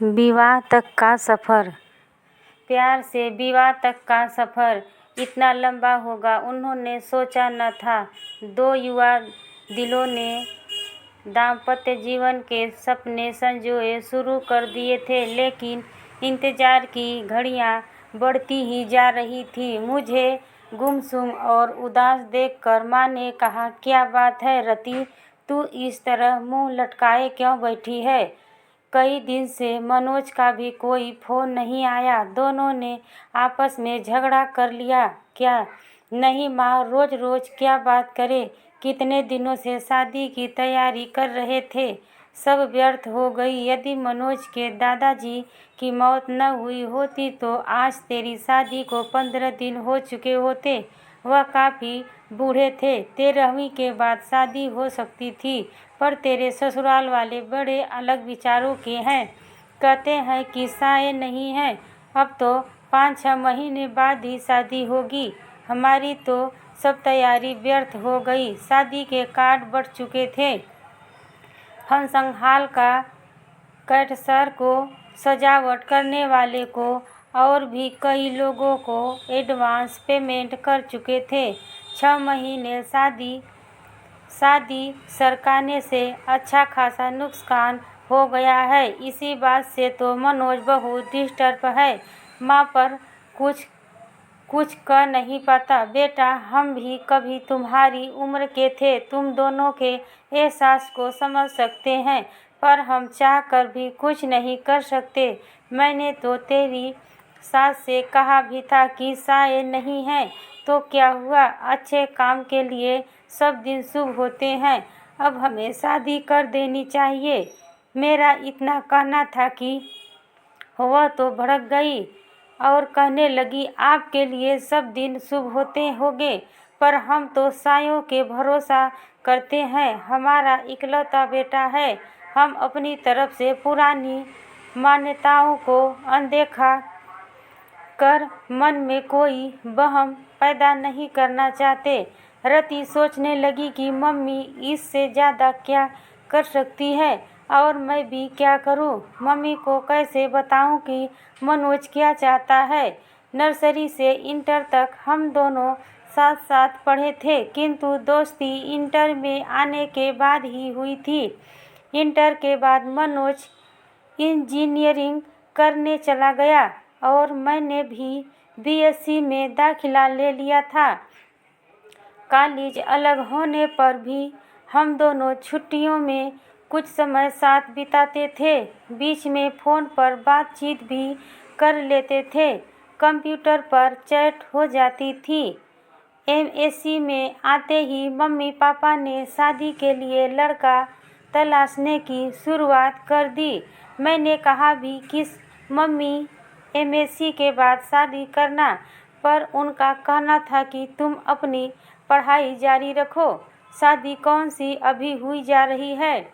विवाह तक का सफ़र। प्यार से विवाह तक का सफ़र इतना लंबा होगा, उन्होंने सोचा न था। दो युवा दिलों ने दाम्पत्य जीवन के सपने संजोए शुरू कर दिए थे, लेकिन इंतजार की घड़ियां बढ़ती ही जा रही थी। मुझे गुमसुम और उदास देखकर माँ ने कहा, क्या बात है रति, तू इस तरह मुंह लटकाए क्यों बैठी है? कई दिन से मनोज का भी कोई फोन नहीं आया। दोनों ने आपस में झगड़ा कर लिया क्या? नहीं माँ, रोज रोज क्या बात करें। कितने दिनों से शादी की तैयारी कर रहे थे, सब व्यर्थ हो गई। यदि मनोज के दादाजी की मौत न हुई होती तो आज तेरी शादी को 15 दिन हो चुके होते। वह काफ़ी बूढ़े थे, 13वीं के बाद शादी हो सकती थी, पर तेरे ससुराल वाले बड़े अलग विचारों के हैं। कहते हैं कि साये नहीं है, अब तो 5-6 महीने बाद ही शादी होगी। हमारी तो सब तैयारी व्यर्थ हो गई। शादी के कार्ड बढ़ चुके थे, फंक्शन हॉल का कैटरर को, सजावट करने वाले को और भी कई लोगों को एडवांस पेमेंट कर चुके थे। 6 महीने शादी सरकाने से अच्छा खासा नुकसान हो गया है। इसी बात से तो मनोज बहुत डिस्टर्ब है। माँ पर कुछ कह नहीं पाता। बेटा, हम भी कभी तुम्हारी उम्र के थे, तुम दोनों के एहसास को समझ सकते हैं, पर हम चाह कर भी कुछ नहीं कर सकते। मैंने तो तेरी सास से कहा भी था कि साये नहीं है, तो क्या हुआ? अच्छे काम के लिए सब दिन शुभ होते हैं। अब हमें शादी कर देनी चाहिए। मेरा इतना कहना था कि वह तो भड़क गई और कहने लगी, आपके लिए सब दिन शुभ होते होंगे, पर हम तो सायों के भरोसा करते हैं। हमारा इकलौता बेटा है। हम अपनी तरफ से पुरानी मान्यताओं को अनदेखा कर मन में कोई वहम पैदा नहीं करना चाहते। रति सोचने लगी कि मम्मी इससे ज़्यादा क्या कर सकती है और मैं भी क्या करूं? मम्मी को कैसे बताऊं कि मनोज क्या चाहता है? नर्सरी से इंटर तक हम दोनों साथ साथ पढ़े थे, किंतु दोस्ती इंटर में आने के बाद ही हुई थी। इंटर के बाद मनोज इंजीनियरिंग करने चला गया और मैंने भी बीएससी में दाखिला ले लिया था। कॉलेज अलग होने पर भी हम दोनों छुट्टियों में कुछ समय साथ बिताते थे। बीच में फ़ोन पर बातचीत भी कर लेते थे, कंप्यूटर पर चैट हो जाती थी। एमएससी में आते ही मम्मी पापा ने शादी के लिए लड़का तलाशने की शुरुआत कर दी। मैंने कहा भी कि मम्मी एमएससी के बाद शादी करना, पर उनका कहना था कि तुम अपनी पढ़ाई जारी रखो, शादी कौन सी अभी हुई जा रही है,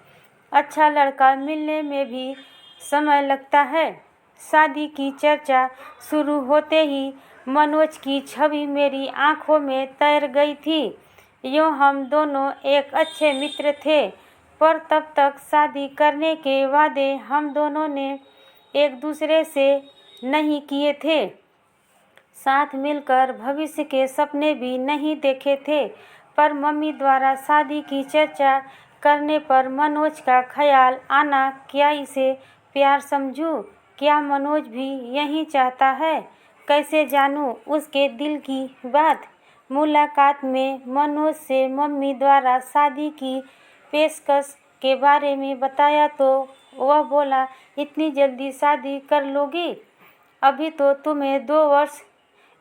अच्छा लड़का मिलने में भी समय लगता है। शादी की चर्चा शुरू होते ही मनोज की छवि मेरी आंखों में तैर गई थी। यूँ हम दोनों एक अच्छे मित्र थे, पर तब तक शादी करने के वादे हम दोनों ने एक दूसरे से नहीं किए थे, साथ मिलकर भविष्य के सपने भी नहीं देखे थे। पर मम्मी द्वारा शादी की चर्चा करने पर मनोज का ख्याल आना, क्या इसे प्यार समझूं? क्या मनोज भी यही चाहता है? कैसे जानूं उसके दिल की बात? मुलाकात में मनोज से मम्मी द्वारा शादी की पेशकश के बारे में बताया तो वह बोला, इतनी जल्दी शादी कर लोगी? अभी तो तुम्हें 2 वर्ष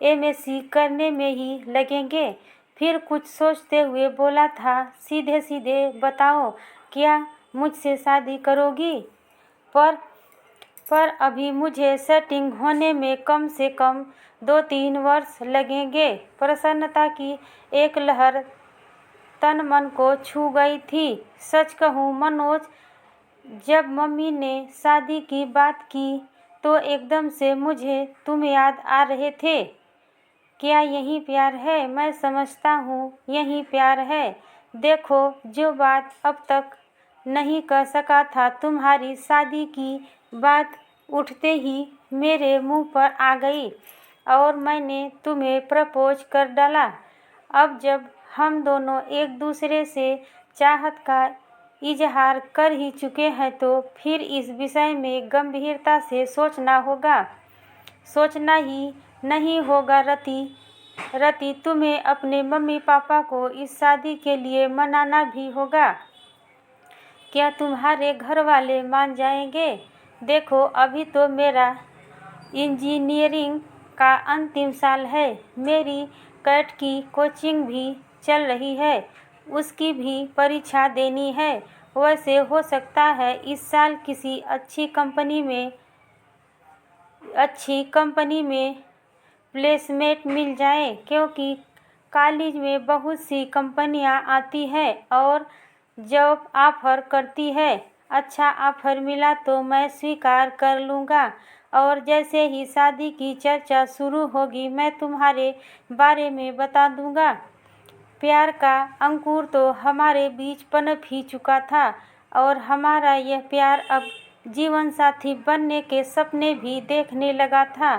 एमएससी करने में ही लगेंगे। फिर कुछ सोचते हुए बोला था, सीधे सीधे बताओ, क्या मुझसे शादी करोगी? पर अभी मुझे सेटिंग होने में कम से कम 2-3 वर्ष लगेंगे। प्रसन्नता की एक लहर तन मन को छू गई थी। सच कहूँ मनोज, जब मम्मी ने शादी की बात की तो एकदम से मुझे तुम याद आ रहे थे। क्या यही प्यार है? मैं समझता हूँ यही प्यार है। देखो, जो बात अब तक नहीं कह सका था, तुम्हारी शादी की बात उठते ही मेरे मुंह पर आ गई और मैंने तुम्हें प्रपोज कर डाला। अब जब हम दोनों एक दूसरे से चाहत का इजहार कर ही चुके हैं तो फिर इस विषय में गंभीरता से सोचना ही नहीं होगा रति, तुम्हें अपने मम्मी पापा को इस शादी के लिए मनाना भी होगा। क्या तुम्हारे घर वाले मान जाएंगे? देखो, अभी तो मेरा इंजीनियरिंग का अंतिम साल है, मेरी कैट की कोचिंग भी चल रही है, उसकी भी परीक्षा देनी है। वैसे हो सकता है इस साल किसी अच्छी कंपनी में प्लेसमेंट मिल जाए, क्योंकि कॉलेज में बहुत सी कंपनियां आती हैं और जॉब ऑफर करती है। अच्छा ऑफर मिला तो मैं स्वीकार कर लूँगा और जैसे ही शादी की चर्चा शुरू होगी मैं तुम्हारे बारे में बता दूँगा। प्यार का अंकुर तो हमारे बीच पनप ही चुका था और हमारा यह प्यार अब जीवन साथी बनने के सपने भी देखने लगा था।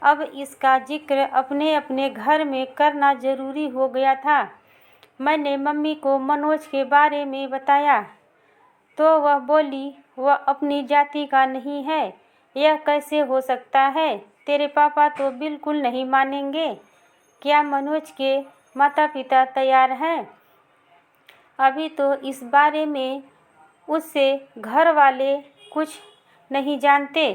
अब इसका जिक्र अपने अपने घर में करना जरूरी हो गया था। मैंने मम्मी को मनोज के बारे में बताया तो वह बोली, वह अपनी जाति का नहीं है, यह कैसे हो सकता है? तेरे पापा तो बिल्कुल नहीं मानेंगे। क्या मनोज के माता पिता तैयार हैं? अभी तो इस बारे में उससे घर वाले कुछ नहीं जानते।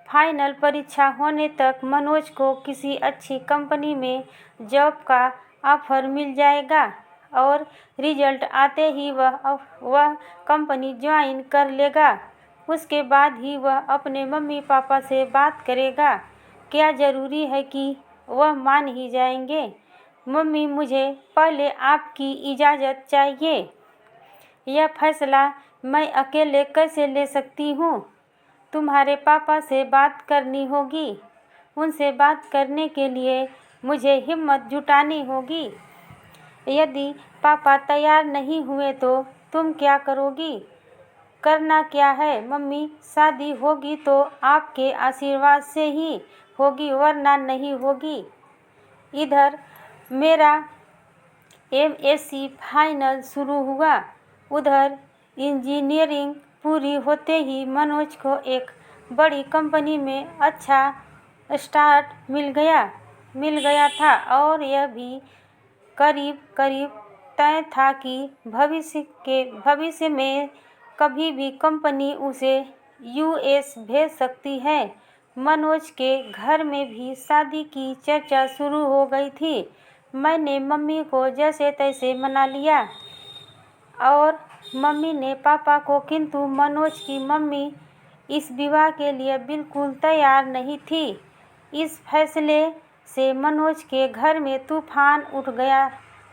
फाइनल परीक्षा होने तक मनोज को किसी अच्छी कंपनी में जॉब का ऑफर मिल जाएगा और रिजल्ट आते ही वह कंपनी ज्वाइन कर लेगा। उसके बाद ही वह अपने मम्मी पापा से बात करेगा। क्या ज़रूरी है कि वह मान ही जाएंगे? मम्मी, मुझे पहले आपकी इजाज़त चाहिए। यह फैसला मैं अकेले कैसे ले सकती हूँ? तुम्हारे पापा से बात करनी होगी। उनसे बात करने के लिए मुझे हिम्मत जुटानी होगी। यदि पापा तैयार नहीं हुए तो तुम क्या करोगी? करना क्या है मम्मी, शादी होगी तो आपके आशीर्वाद से ही होगी, वरना नहीं होगी। इधर मेरा MSc फाइनल शुरू हुआ, उधर इंजीनियरिंग पूरी होते ही मनोज को एक बड़ी कंपनी में अच्छा स्टार्ट मिल गया था और यह भी करीब तय था कि भविष्य में कभी भी कंपनी उसे US भेज सकती है। मनोज के घर में भी शादी की चर्चा शुरू हो गई थी। मैंने मम्मी को जैसे तैसे मना लिया और मम्मी ने पापा को, किंतु मनोज की मम्मी इस विवाह के लिए बिल्कुल तैयार नहीं थी। इस फैसले से मनोज के घर में तूफान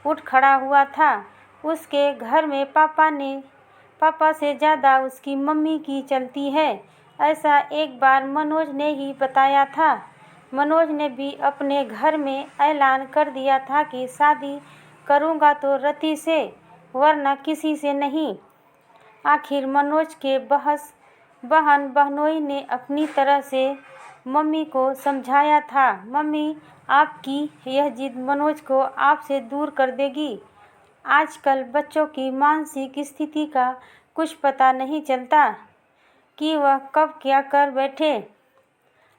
उठ खड़ा हुआ था। उसके घर में पापा से ज़्यादा उसकी मम्मी की चलती है, ऐसा एक बार मनोज ने ही बताया था। मनोज ने भी अपने घर में ऐलान कर दिया था कि शादी करूँगा तो रति से, वरना किसी से नहीं। आखिर मनोज के बहन बहनोई ने अपनी तरह से मम्मी को समझाया था। मम्मी, आपकी यह जिद मनोज को आपसे दूर कर देगी। आजकल बच्चों की मानसिक स्थिति का कुछ पता नहीं चलता कि वह कब क्या कर बैठे।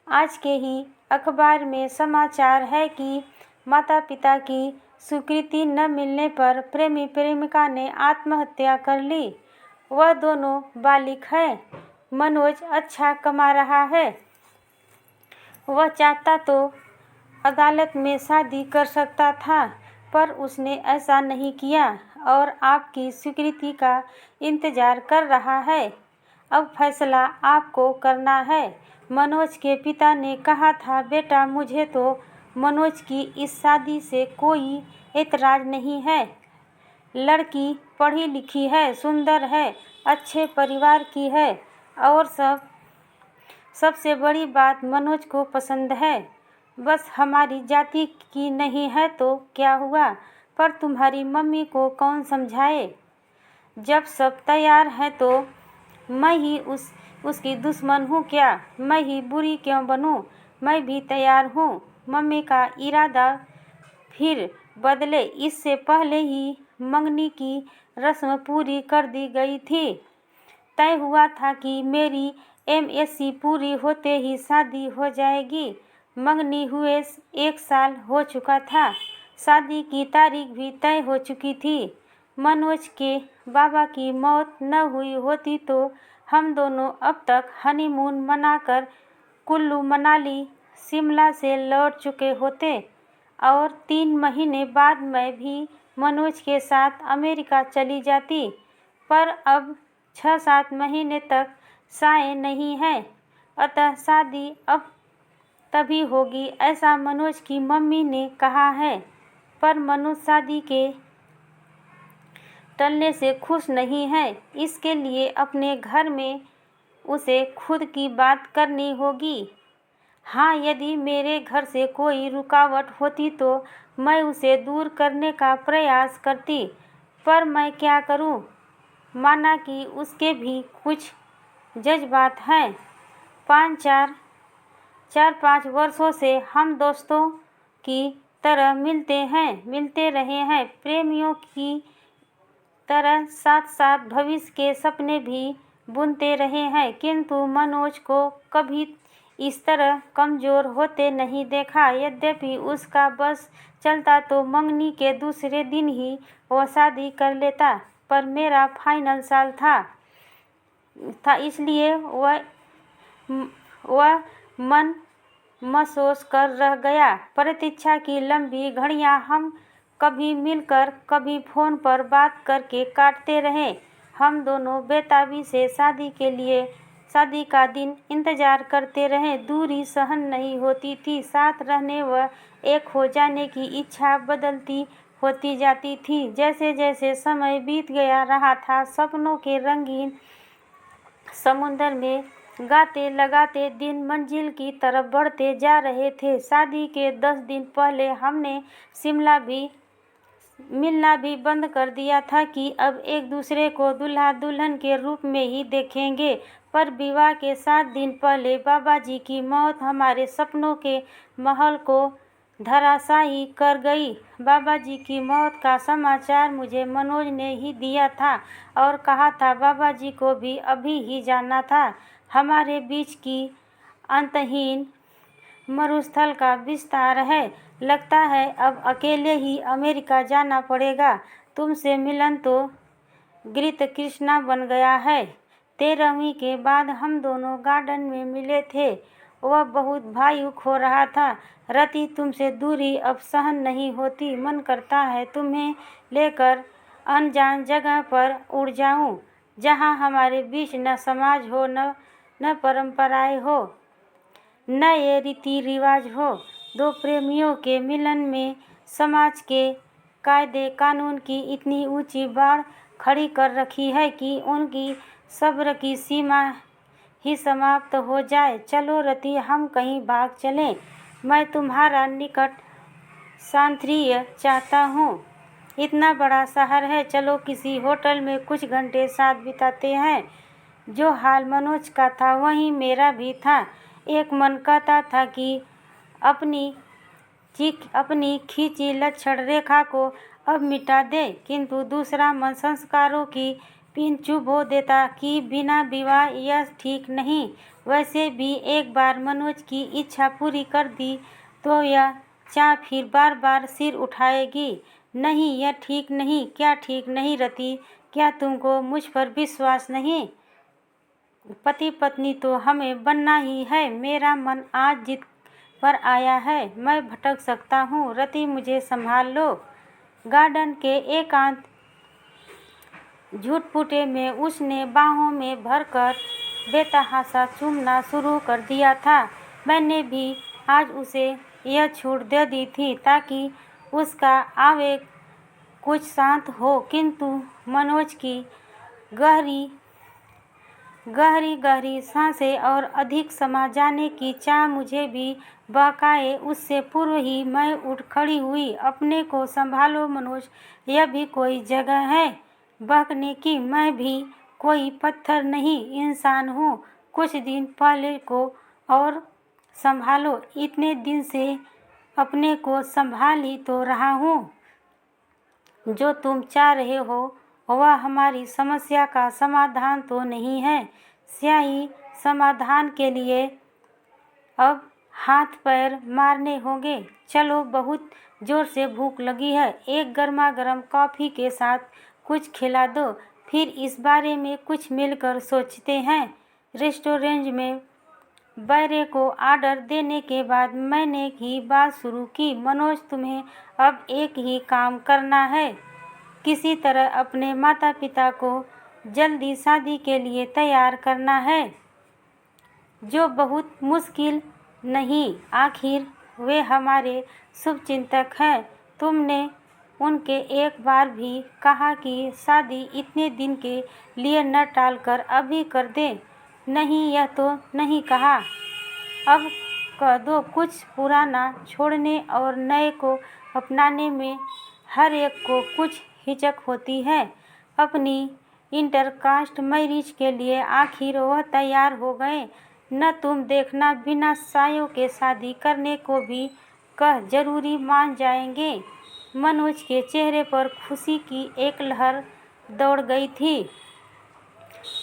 आज के ही अखबार में समाचार है कि माता पिता की स्वीकृति न मिलने पर प्रेमी प्रेमिका ने आत्महत्या कर ली। वह दोनों बालिग हैं। मनोज अच्छा कमा रहा है। वह चाहता तो अदालत में शादी कर सकता था, पर उसने ऐसा नहीं किया और आपकी स्वीकृति का इंतजार कर रहा है। अब फैसला आपको करना है। मनोज के पिता ने कहा था, बेटा, मुझे तो मनोज की इस शादी से कोई एतराज नहीं है। लड़की पढ़ी लिखी है, सुंदर है, अच्छे परिवार की है और सबसे बड़ी बात मनोज को पसंद है। बस हमारी जाति की नहीं है तो क्या हुआ, पर तुम्हारी मम्मी को कौन समझाए। जब सब तैयार हैं तो मैं ही उस उसकी दुश्मन हूँ क्या? मैं ही बुरी क्यों बनूँ? मैं भी तैयार हूँ। मम्मी का इरादा फिर बदले। इससे पहले ही मंगनी की रस्म पूरी कर दी गई थी। तय हुआ था कि मेरी एमएससी पूरी होते ही शादी हो जाएगी। मंगनी हुए 1 साल हो चुका था। शादी की तारीख भी तय हो चुकी थी। मनोज के बाबा की मौत न हुई होती तो हम दोनों अब तक हनीमून मनाकर कुल्लू मनाली शिमला से लौट चुके होते और 3 महीने बाद मैं भी मनोज के साथ अमेरिका चली जाती। पर अब 6-7 महीने तक साए नहीं है, अतः शादी अब तभी होगी ऐसा मनोज की मम्मी ने कहा है। पर मनोज शादी के टलने से खुश नहीं है। इसके लिए अपने घर में उसे खुद की बात करनी होगी। हाँ, यदि मेरे घर से कोई रुकावट होती तो मैं उसे दूर करने का प्रयास करती, पर मैं क्या करूं? माना कि उसके भी कुछ जज्बात हैं। 4-5 वर्षों से हम दोस्तों की तरह मिलते रहे हैं, प्रेमियों की तरह साथ साथ भविष्य के सपने भी बुनते रहे हैं, किंतु मनोज को कभी इस तरह कमज़ोर होते नहीं देखा। यद्यपि उसका बस चलता तो मंगनी के दूसरे दिन ही वो शादी कर लेता, पर मेरा फाइनल साल था इसलिए वह मन महसूस कर रह गया। प्रतीक्षा की लंबी घड़ियां हम कभी मिलकर कभी फोन पर बात करके काटते रहे। हम दोनों बेताबी से शादी का दिन इंतजार करते रहे। दूरी सहन नहीं होती थी। साथ रहने व एक हो जाने की इच्छा बदलती होती जाती थी। जैसे जैसे समय बीत गया रहा था, सपनों के रंगीन समुद्र में गाते लगाते दिन मंजिल की तरफ बढ़ते जा रहे थे। शादी के 10 दिन पहले हमने शिमला भी मिलना भी बंद कर दिया था कि अब एक दूसरे को दूल्हा दुल्हन के रूप में ही देखेंगे। पर विवाह के 7 दिन पहले बाबा जी की मौत हमारे सपनों के महल को धराशायी कर गई। बाबा जी की मौत का समाचार मुझे मनोज ने ही दिया था और कहा था बाबा जी को भी अभी ही जाना था। हमारे बीच की अंतहीन मरुस्थल का विस्तार है। लगता है अब अकेले ही अमेरिका जाना पड़ेगा। तुमसे मिलन तो गीत कृष्णा बन गया है। 13वीं के बाद हम दोनों गार्डन में मिले थे। वह बहुत भावुक हो रहा था। रति, तुमसे दूरी अब सहन नहीं होती। मन करता है तुम्हें लेकर अनजान जगह पर उड़ जाऊं, जहां हमारे बीच न समाज हो न परंपराएं हो, न ये रीति रिवाज हो। 2 प्रेमियों के मिलन में समाज के कायदे कानून की इतनी ऊंची बाड़ खड़ी कर रखी है कि उनकी सब्र की सीमा ही समाप्त हो जाए। चलो रति, हम कहीं भाग चलें। मैं तुम्हारा निकट सान्निध्य चाहता हूँ। इतना बड़ा शहर है, चलो किसी होटल में कुछ घंटे साथ बिताते हैं। जो हाल मनोज का था वही मेरा भी था। एक मन कहता था कि अपनी खींची लक्षण रेखा को अब मिटा दे, किंतु दूसरा मन संस्कारों की पिन चुभो देता कि बिना विवाह यह ठीक नहीं। वैसे भी एक बार मनोज की इच्छा पूरी कर दी तो यह चाह फिर बार बार सिर उठाएगी। नहीं, यह ठीक नहीं। क्या ठीक नहीं रति? क्या तुमको मुझ पर विश्वास नहीं? पति पत्नी तो हमें बनना ही है। मेरा मन आज जिद पर आया है। मैं भटक सकता हूँ। रति, मुझे संभाल लो। गार्डन के एकांत झुटपुटे में उसने बाहों में भरकर बेतहाशा चूमना शुरू कर दिया था। मैंने भी आज उसे यह छूट दे दी थी ताकि उसका आवेग कुछ शांत हो, किंतु मनोज की गहरी सांसें और अधिक समा जाने की चाह मुझे भी बहकाए। उससे पूर्व ही मैं उठ खड़ी हुई। अपने को संभालो मनोज, यह भी कोई जगह है बहकने की। मैं भी कोई पत्थर नहीं, इंसान हूँ। कुछ दिन पहले को और संभालो। इतने दिन से अपने को संभाल ही तो रहा हूँ। जो तुम चाह रहे हो वह हमारी समस्या का समाधान तो नहीं है। स्याही समाधान के लिए अब हाथ पैर मारने होंगे। चलो, बहुत जोर से भूख लगी है। एक गर्मा गर्म कॉफ़ी के साथ कुछ खिला दो, फिर इस बारे में कुछ मिलकर सोचते हैं। रेस्टोरेंट में बैरे को ऑर्डर देने के बाद मैंने ही बात शुरू की। मनोज, तुम्हें अब एक ही काम करना है। किसी तरह अपने माता पिता को जल्दी शादी के लिए तैयार करना है, जो बहुत मुश्किल नहीं। आखिर वे हमारे शुभचिंतक हैं। तुमने उनके एक बार भी कहा कि शादी इतने दिन के लिए न टालकर अभी कर दें? नहीं, यह तो नहीं कहा। अब कह दो। कुछ पुराना छोड़ने और नए को अपनाने में हर एक को कुछ हिचक होती है। अपनी इंटरकास्ट मैरिज के लिए आखिर वह तैयार हो गए। न तुम देखना, बिना सायों के शादी करने को भी कह जरूरी मान जाएंगे। मनोज के चेहरे पर खुशी की एक लहर दौड़ गई थी।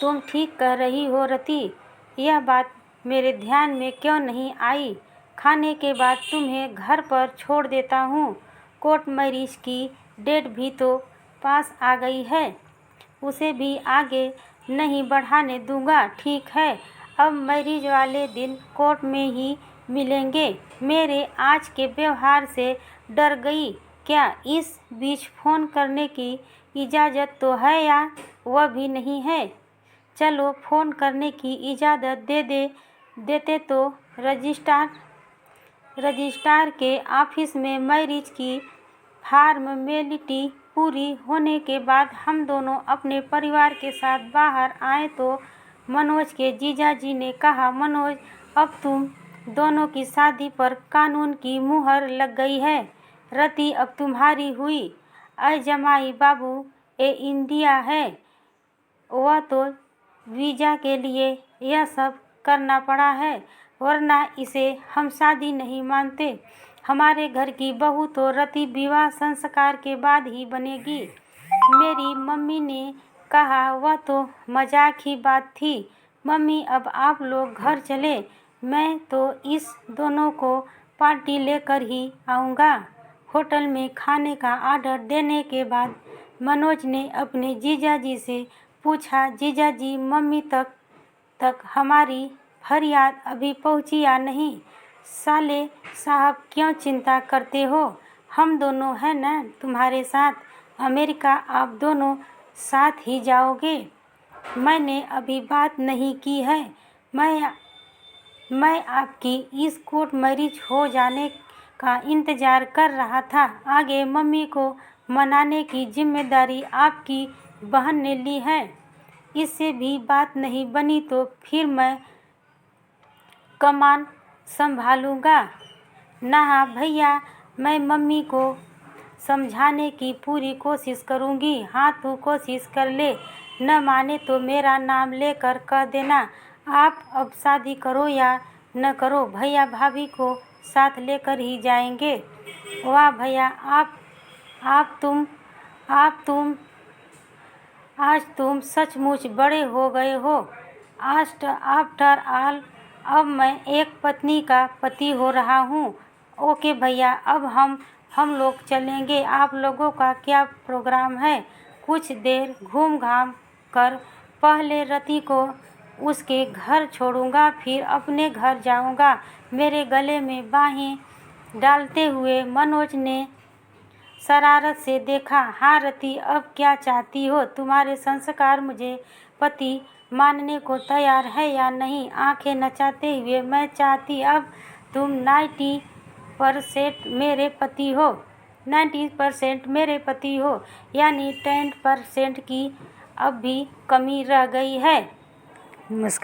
तुम ठीक कह रही हो रति, यह बात मेरे ध्यान में क्यों नहीं आई। खाने के बाद तुम्हें घर पर छोड़ देता हूँ। कोर्ट मैरिज की डेट भी तो पास आ गई है, उसे भी आगे नहीं बढ़ाने दूंगा। ठीक है, अब मैरिज वाले दिन कोर्ट में ही मिलेंगे। मेरे आज के व्यवहार से डर गई क्या? इस बीच फ़ोन करने की इजाज़त तो है या वह भी नहीं है? चलो, फ़ोन करने की इजाज़त देते तो रजिस्ट्रार के ऑफिस में मैरिज की फॉर्मेलिटी पूरी होने के बाद हम दोनों अपने परिवार के साथ बाहर आए तो मनोज के जीजाजी ने कहा, मनोज, अब तुम दोनों की शादी पर कानून की मुहर लग गई है। रति अब तुम्हारी हुई। जमाई बाबू इंडिया है। वह तो वीज़ा के लिए यह सब करना पड़ा है, वरना इसे हम शादी नहीं मानते। हमारे घर की बहू तो रति विवाह संस्कार के बाद ही बनेगी। मेरी मम्मी ने कहा। वह तो मजाक ही बात थी। मम्मी, अब आप लोग घर चले। मैं तो इस दोनों को पार्टी लेकर ही आऊँगा। होटल में खाने का ऑर्डर देने के बाद मनोज ने अपने जीजाजी से पूछा, जीजाजी, मम्मी तक हमारी फरियाद अभी पहुंची या नहीं? साले साहब, क्यों चिंता करते हो? हम दोनों हैं ना तुम्हारे साथ। अमेरिका आप दोनों साथ ही जाओगे। मैंने अभी बात नहीं की है। मैं आपकी इस कोर्ट मैरिज हो जाने का इंतज़ार कर रहा था। आगे मम्मी को मनाने की जिम्मेदारी आपकी बहन ने ली है। इससे भी बात नहीं बनी तो फिर मैं कमान संभालूंगा ना भैया। मैं मम्मी को समझाने की पूरी कोशिश करूंगी। हाँ, तू कोशिश कर ले। न माने तो मेरा नाम लेकर कह देना। आप अब शादी करो या न करो, भैया भाभी को साथ लेकर ही जाएंगे। वाह भैया, आज तुम सचमुच बड़े हो गए हो। आफ्टर ऑल अब मैं एक पत्नी का पति हो रहा हूँ। ओके भैया, अब हम लोग चलेंगे। आप लोगों का क्या प्रोग्राम है? कुछ देर घूम घाम कर पहले रति को उसके घर छोड़ूंगा, फिर अपने घर जाऊंगा। मेरे गले में बाहें डालते हुए मनोज ने शरारत से देखा। हाँ रति, अब क्या चाहती हो? तुम्हारे संस्कार मुझे पति मानने को तैयार है या नहीं? आंखें नचाते हुए, मैं चाहती अब तुम 90% मेरे पति हो। 90% मेरे पति हो, यानी 10% की अब भी कमी रह गई है। नमस्कार।